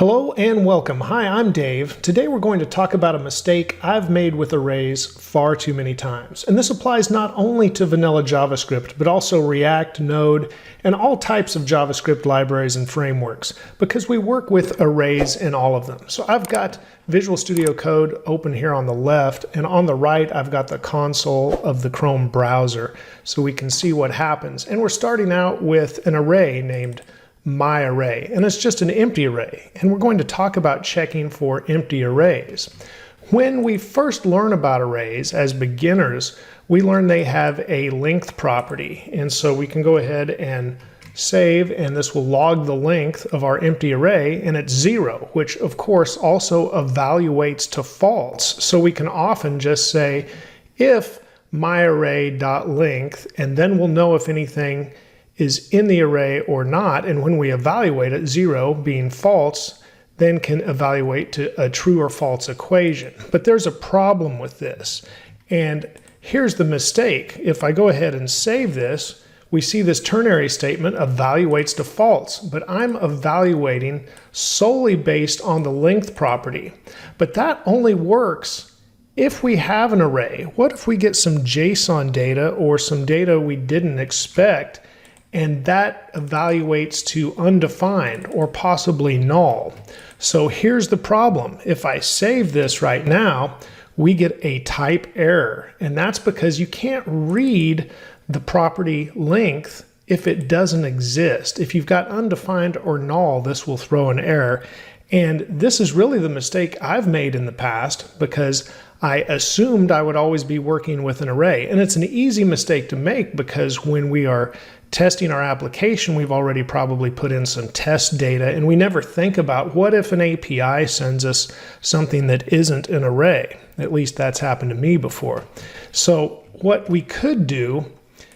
Hello and welcome. Hi, I'm Dave. Today we're going to talk about a mistake I've made with arrays far too many times. And this applies not only to vanilla JavaScript, but also React, Node, and all types of JavaScript libraries and frameworks, because we work with arrays in all of them. So I've got Visual Studio Code open here on the left, and on the right I've got the console of the Chrome browser, so we can see what happens. And we're starting out with an array named my array, and it's just an empty array, and we're going to talk about checking for empty arrays. When we first learn about arrays as beginners, we learn they have a length property, and so we can go ahead and save, and this will log the length of our empty array, and it's 0, which of course also evaluates to false. So we can often just say if myArray.length, and then we'll know if anything is in the array or not, and when we evaluate it, 0 being false, then can evaluate to a true or false equation. But there's a problem with this, and here's the mistake. If I go ahead and save this, we see this ternary statement evaluates to false, but I'm evaluating solely based on the length property. But that only works if we have an array. What if we get some JSON data or some data we didn't expect, and that evaluates to undefined or possibly null? So here's the problem. If I save this right now, we get a type error, and that's because you can't read the property length if it doesn't exist. If you've got undefined or null, this will throw an error. And this is really the mistake I've made in the past, because I assumed I would always be working with an array. And it's an easy mistake to make, because when we are testing our application, we've already probably put in some test data, and we never think about what if an API sends us something that isn't an array. At least that's happened to me before. So what we could do,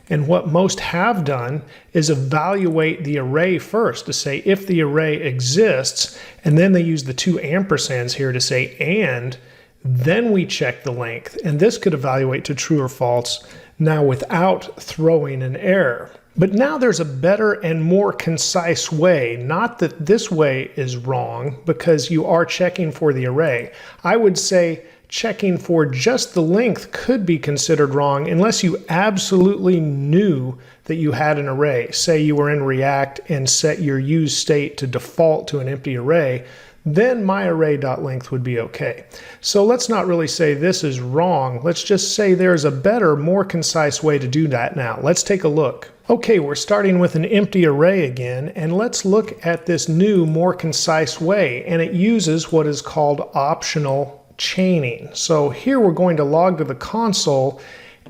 and what most have done, is evaluate the array first to say if the array exists, and then they use the 2 ampersands here to say and, then we check the length, and this could evaluate to true or false now without throwing an error. But now there's a better and more concise way. Not that this way is wrong, because you are checking for the array. I would say checking for just the length could be considered wrong unless you absolutely knew that you had an array. Say you were in React and set your use state to default to an empty array, then myArray.length would be okay. So let's not really say this is wrong. Let's just say there's a better, more concise way to do that now. Let's take a look. Okay, we're starting with an empty array again, and let's look at this new, more concise way, and it uses what is called optional chaining. So here we're going to log to the console,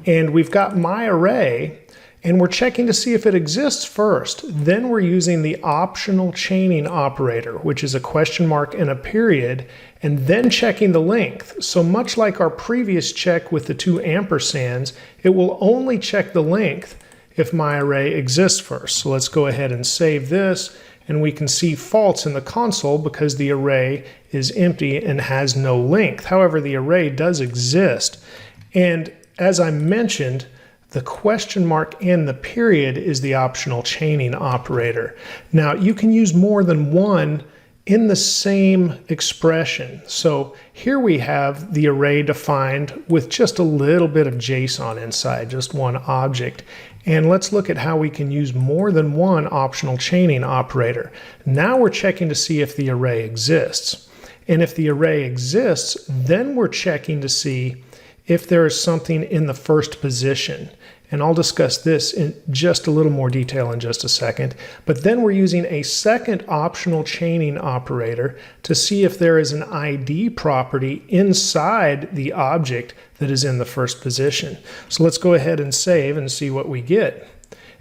and we've got myArray, and we're checking to see if it exists first. Then we're using the optional chaining operator, which is a question mark and a period, and then checking the length. So much like our previous check with the 2 ampersands, it will only check the length if my array exists first. So let's go ahead and save this, and we can see false in the console because the array is empty and has no length. However, the array does exist. And as I mentioned, the question mark and the period is the optional chaining operator. Now, you can use more than one in the same expression. So here we have the array defined with just a little bit of JSON inside, just one object. And let's look at how we can use more than one optional chaining operator. Now we're checking to see if the array exists. And if the array exists, then we're checking to see if there is something in the first position. And I'll discuss this in just a little more detail in just a second. But then we're using a second optional chaining operator to see if there is an ID property inside the object that is in the first position. So let's go ahead and save and see what we get.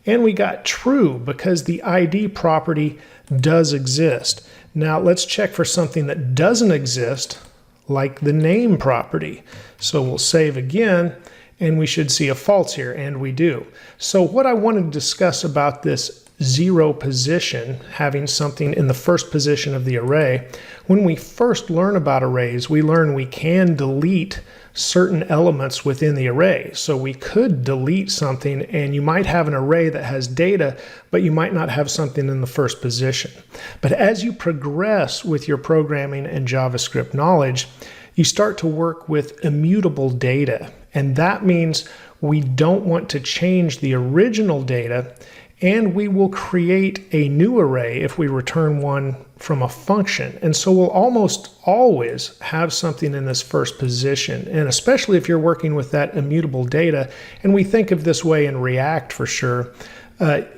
And we got true because the ID property does exist. Now let's check for something that doesn't exist, like the name property. So we'll save again, and we should see a false here, and we do. So what I wanted to discuss about this zero position, having something in the first position of the array. When we first learn about arrays, we learn we can delete certain elements within the array. So we could delete something, and you might have an array that has data, but you might not have something in the first position. But as you progress with your programming and JavaScript knowledge, you start to work with immutable data. And that means we don't want to change the original data, and we will create a new array if we return one from a function. And so we'll almost always have something in this first position. And especially if you're working with that immutable data, and we think of this way in React for sure,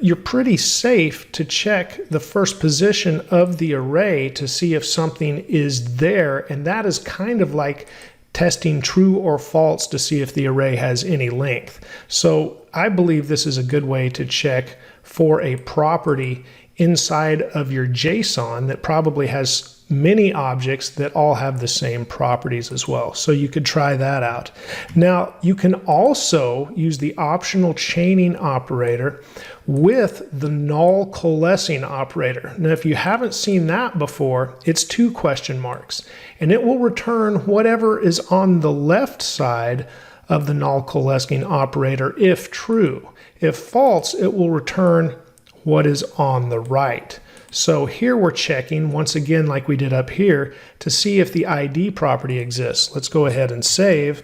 you're pretty safe to check the first position of the array to see if something is there. And that is kind of like testing true or false to see if the array has any length. So I believe this is a good way to check for a property inside of your JSON that probably has many objects that all have the same properties as well. So you could try that out. Now, you can also use the optional chaining operator with the null coalescing operator. Now, if you haven't seen that before, it's 2 question marks, and it will return whatever is on the left side of the null coalescing operator if true. If false, it will return what is on the right. So here we're checking, once again, like we did up here, to see if the ID property exists. Let's go ahead and save,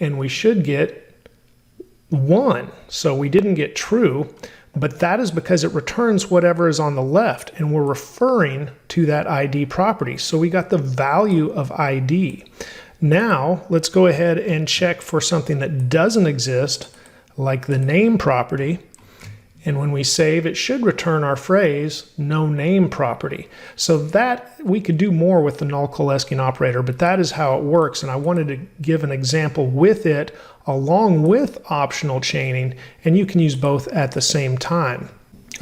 and we should get 1. So we didn't get true, but that is because it returns whatever is on the left, and we're referring to that ID property. So we got the value of ID. Now, let's go ahead and check for something that doesn't exist, like the name property. And when we save, it should return our phrase, no name property. So that we could do more with the null coalescing operator, but that is how it works. And I wanted to give an example with it along with optional chaining, and you can use both at the same time.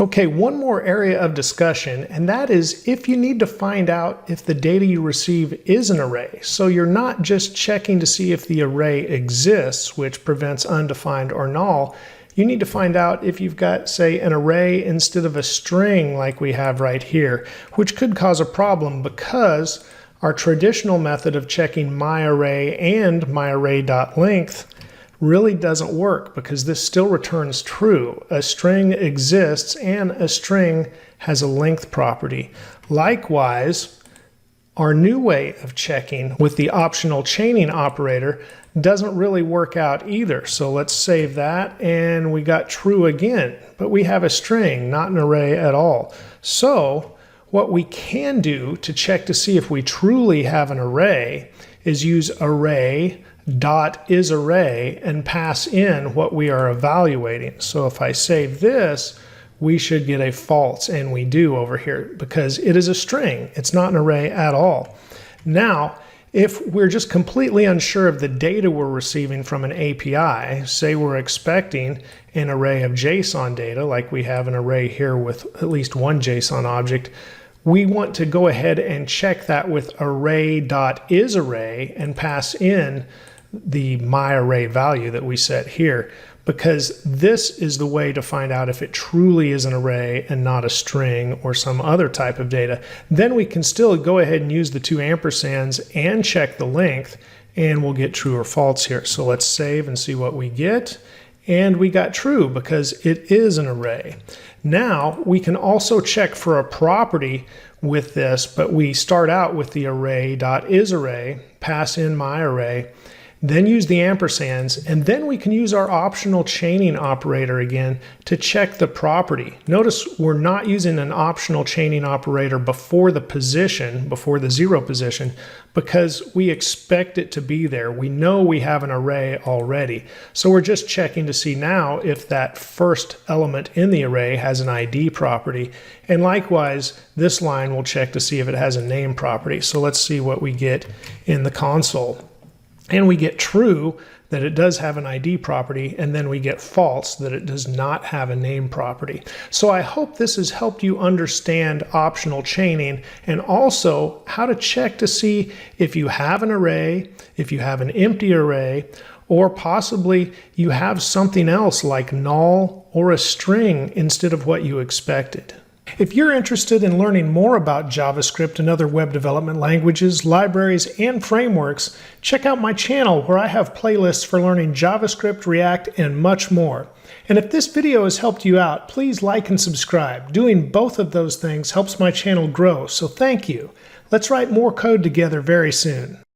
Okay, one more area of discussion, and that is if you need to find out if the data you receive is an array. So you're not just checking to see if the array exists, which prevents undefined or null. You need to find out if you've got, say, an array instead of a string like we have right here, which could cause a problem because our traditional method of checking myArray and myArray.length really doesn't work because this still returns true. A string exists and a string has a length property. Likewise, our new way of checking with the optional chaining operator doesn't really work out either. So let's save that, and we got true again, but we have a string, not an array at all. So what we can do to check to see if we truly have an array is use array.isArray and pass in what we are evaluating. So if I save this, we should get a false, and we do over here because it is a string. It's not an array at all. Now, if we're just completely unsure of the data we're receiving from an API, say we're expecting an array of JSON data, like we have an array here with at least one JSON object, we want to go ahead and check that with array.isArray and pass in the myArray value that we set here, because this is the way to find out if it truly is an array and not a string or some other type of data. Then we can still go ahead and use the 2 ampersands and check the length, and we'll get true or false here. So let's save and see what we get. And we got true because it is an array. Now we can also check for a property with this, but we start out with the array.isArray, pass in myArray, then use the ampersands, and then we can use our optional chaining operator again to check the property. Notice we're not using an optional chaining operator before the position, before the 0 position, because we expect it to be there. We know we have an array already. So we're just checking to see now if that first element in the array has an ID property. And likewise, this line will check to see if it has a name property. So let's see what we get in the console. And we get true that it does have an ID property, and then we get false that it does not have a name property. So I hope this has helped you understand optional chaining and also how to check to see if you have an array, if you have an empty array, Or possibly you have something else like null or a string instead of what you expected. If you're interested in learning more about JavaScript and other web development languages, libraries, and frameworks, check out my channel where I have playlists for learning JavaScript, React, and much more. And if this video has helped you out, please like and subscribe. Doing both of those things helps my channel grow, so thank you. Let's write more code together very soon.